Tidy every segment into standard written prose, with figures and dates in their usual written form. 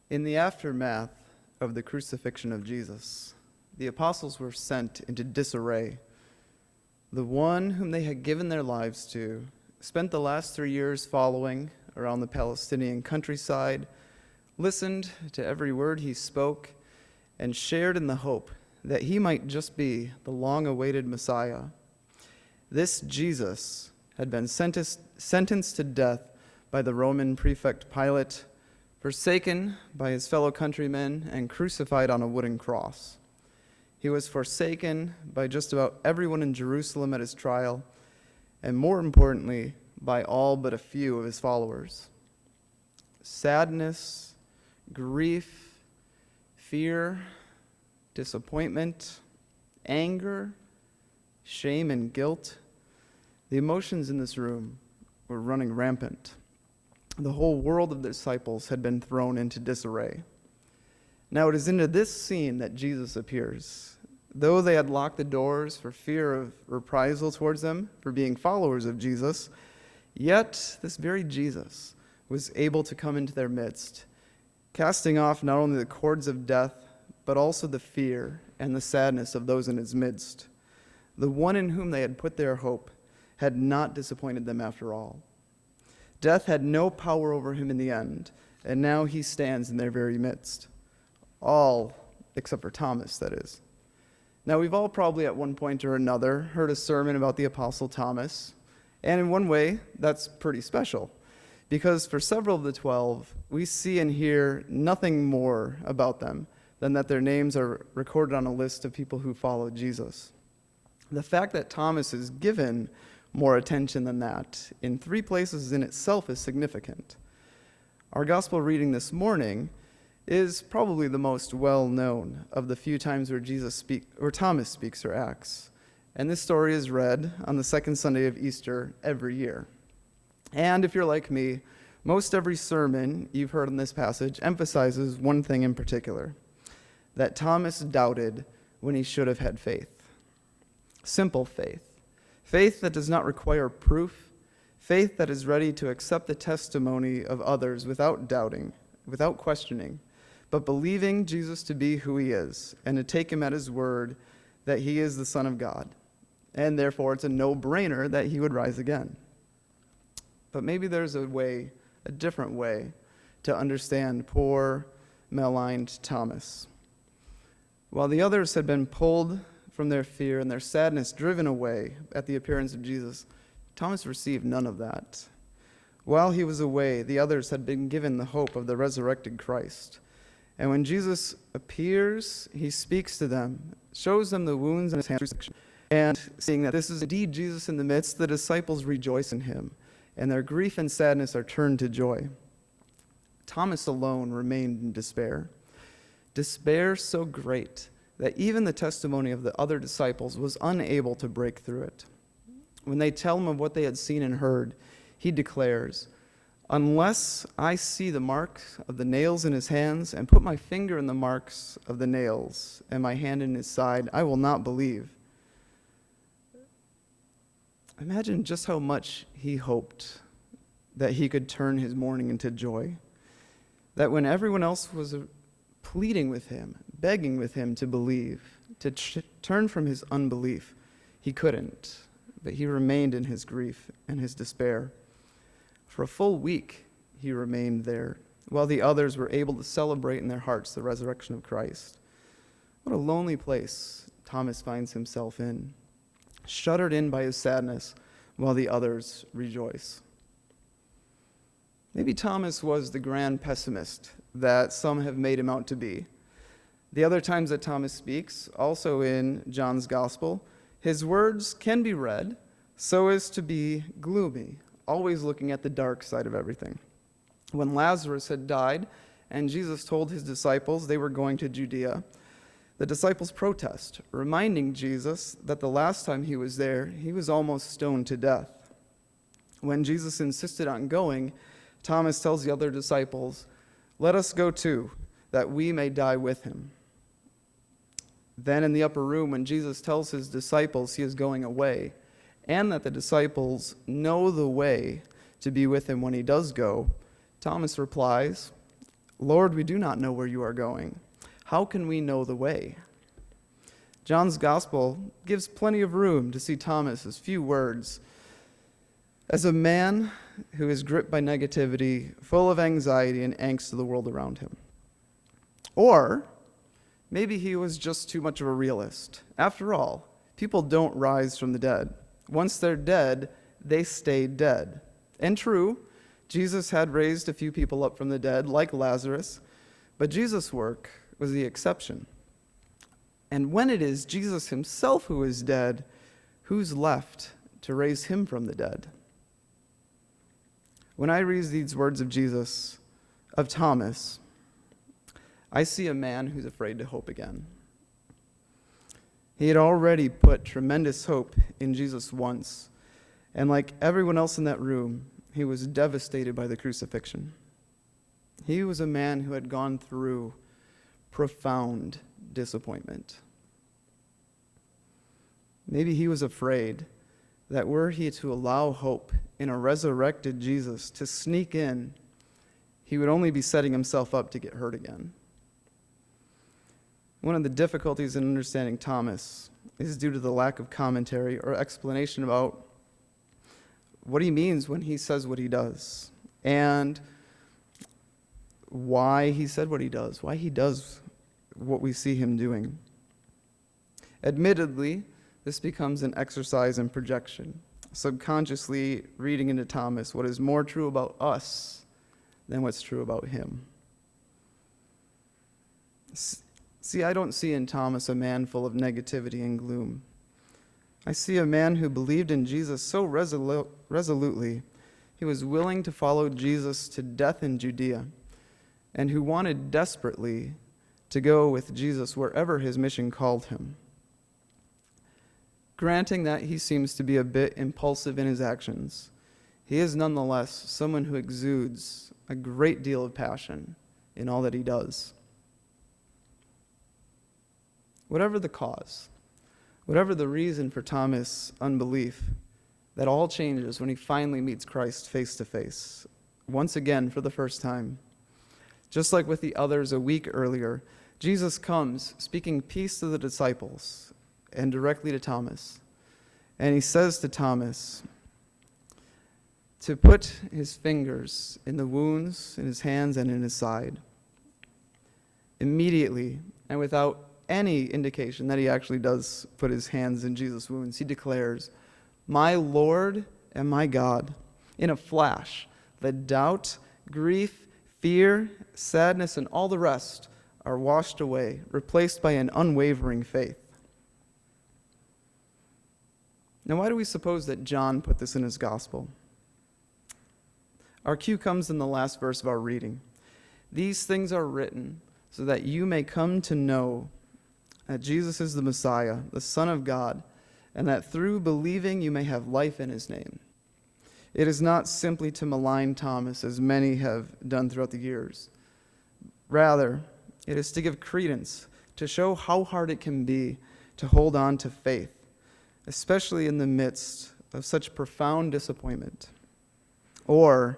In the aftermath of the crucifixion of Jesus, the apostles were sent into disarray. The one whom they had given their lives to spent the last 3 years following around the Palestinian countryside, listened to every word he spoke, and shared in the hope that he might just be the long-awaited Messiah. This Jesus had been sentenced to death by the Roman prefect Pilate, forsaken by his fellow countrymen, and crucified on a wooden cross. He was forsaken by just about everyone in Jerusalem at his trial, and more importantly, by all but a few of his followers. Sadness, grief, fear, disappointment, anger, shame, and guilt, the emotions in this room were running rampant. The whole world of the disciples had been thrown into disarray. Now it is into this scene that Jesus appears. Though they had locked the doors for fear of reprisal towards them for being followers of Jesus, yet this very Jesus was able to come into their midst, casting off not only the cords of death, but also the fear and the sadness of those in his midst. The one in whom they had put their hope had not disappointed them after all. Death had no power over him in the end, and now he stands in their very midst. All, except for Thomas, that is. Now, we've all probably at one point or another heard a sermon about the Apostle Thomas, and in one way, that's pretty special, because for several of the 12, we see and hear nothing more about them than that their names are recorded on a list of people who followed Jesus. The fact that Thomas is given more attention than that in 3 places in itself is significant. Our gospel reading this morning is probably the most well-known of the few times where Thomas speaks or acts. And this story is read on the second Sunday of Easter every year. And if you're like me, most every sermon you've heard in this passage emphasizes one thing in particular, that Thomas doubted when he should have had faith. Simple faith. Faith that does not require proof, faith that is ready to accept the testimony of others without doubting, without questioning, but believing Jesus to be who he is and to take him at his word that he is the Son of God. And therefore, it's a no-brainer that he would rise again. But maybe there's a different way to understand poor, maligned Thomas. While the others had been pulled from their fear and their sadness driven away at the appearance of Jesus, Thomas received none of that. While he was away, the others had been given the hope of the resurrected Christ. And when Jesus appears, he speaks to them, shows them the wounds in his hands, and seeing that this is indeed Jesus in the midst, the disciples rejoice in him, and their grief and sadness are turned to joy. Thomas alone remained in despair. Despair so great that even the testimony of the other disciples was unable to break through it. When they tell him of what they had seen and heard, he declares, "Unless I see the marks of the nails in his hands and put my finger in the marks of the nails and my hand in his side, I will not believe." Imagine just how much he hoped that he could turn his mourning into joy. That when everyone else was pleading with him, begging with him to believe, to turn from his unbelief, he couldn't, but he remained in his grief and his despair. For a full week, he remained there, while the others were able to celebrate in their hearts the resurrection of Christ. What a lonely place Thomas finds himself in, shuttered in by his sadness, while the others rejoice. Maybe Thomas was the grand pessimist that some have made him out to be. The other times that Thomas speaks, also in John's Gospel, his words can be read so as to be gloomy, always looking at the dark side of everything. When Lazarus had died and Jesus told his disciples they were going to Judea, the disciples protest, reminding Jesus that the last time he was there, he was almost stoned to death. When Jesus insisted on going, Thomas tells the other disciples, "Let us go too, that we may die with him." Then in the upper room, when Jesus tells his disciples he is going away, and that the disciples know the way to be with him when he does go, Thomas replies, Lord, we do not know where you are going. How can we know the way? John's gospel gives plenty of room to see Thomas's few words as a man who is gripped by negativity, full of anxiety and angst of the world around him. Or maybe he was just too much of a realist. After all, people don't rise from the dead. Once they're dead, they stay dead. And true, Jesus had raised a few people up from the dead, like Lazarus, but Jesus' work was the exception. And when it is Jesus himself who is dead, who's left to raise him from the dead? When I read these words of Jesus, of Thomas, I see a man who's afraid to hope again. He had already put tremendous hope in Jesus once, and like everyone else in that room, he was devastated by the crucifixion. He was a man who had gone through profound disappointment. Maybe he was afraid that were he to allow hope in a resurrected Jesus to sneak in, he would only be setting himself up to get hurt again. One of the difficulties in understanding Thomas is due to the lack of commentary or explanation about what he means when he says what he does, and why he said what he does, why he does what we see him doing. Admittedly, this becomes an exercise in projection, subconsciously reading into Thomas what is more true about us than what's true about him. See, I don't see in Thomas a man full of negativity and gloom. I see a man who believed in Jesus so resolutely, he was willing to follow Jesus to death in Judea, and who wanted desperately to go with Jesus wherever his mission called him. Granting that he seems to be a bit impulsive in his actions, he is nonetheless someone who exudes a great deal of passion in all that he does. Whatever the cause, whatever the reason for Thomas' unbelief, that all changes when he finally meets Christ face to face, once again for the first time. Just like with the others a week earlier, Jesus comes speaking peace to the disciples and directly to Thomas. And he says to Thomas to put his fingers in the wounds in his hands and in his side. Immediately, and without any indication that he actually does put his hands in Jesus' wounds, he declares, "My Lord and my God." In a flash, the doubt, grief, fear, sadness, and all the rest are washed away, replaced by an unwavering faith. Now, why do we suppose that John put this in his gospel? Our cue comes in the last verse of our reading. "These things are written so that you may come to know that Jesus is the Messiah, the Son of God, and that through believing you may have life in his name." It is not simply to malign Thomas, as many have done throughout the years. Rather, it is to give credence, to show how hard it can be to hold on to faith, especially in the midst of such profound disappointment, or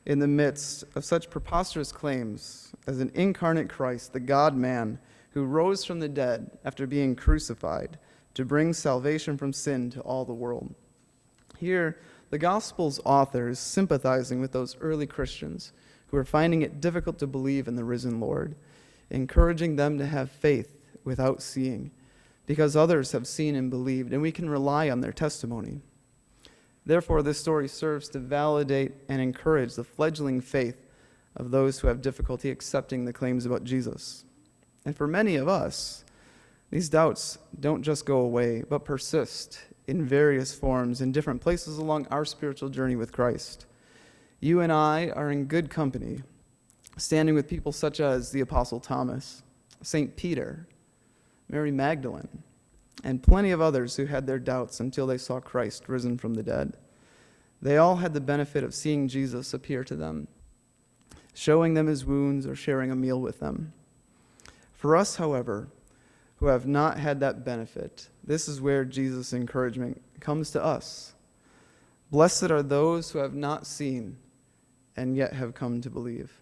in the midst of such preposterous claims as an incarnate Christ, the God-man, who rose from the dead after being crucified to bring salvation from sin to all the world. Here, the Gospel's author is sympathizing with those early Christians who are finding it difficult to believe in the risen Lord, encouraging them to have faith without seeing, because others have seen and believed, and we can rely on their testimony. Therefore, this story serves to validate and encourage the fledgling faith of those who have difficulty accepting the claims about Jesus. And for many of us, these doubts don't just go away, but persist in various forms in different places along our spiritual journey with Christ. You and I are in good company, standing with people such as the Apostle Thomas, St. Peter, Mary Magdalene, and plenty of others who had their doubts until they saw Christ risen from the dead. They all had the benefit of seeing Jesus appear to them, showing them his wounds or sharing a meal with them. For us, however, who have not had that benefit, this is where Jesus' encouragement comes to us. Blessed are those who have not seen and yet have come to believe.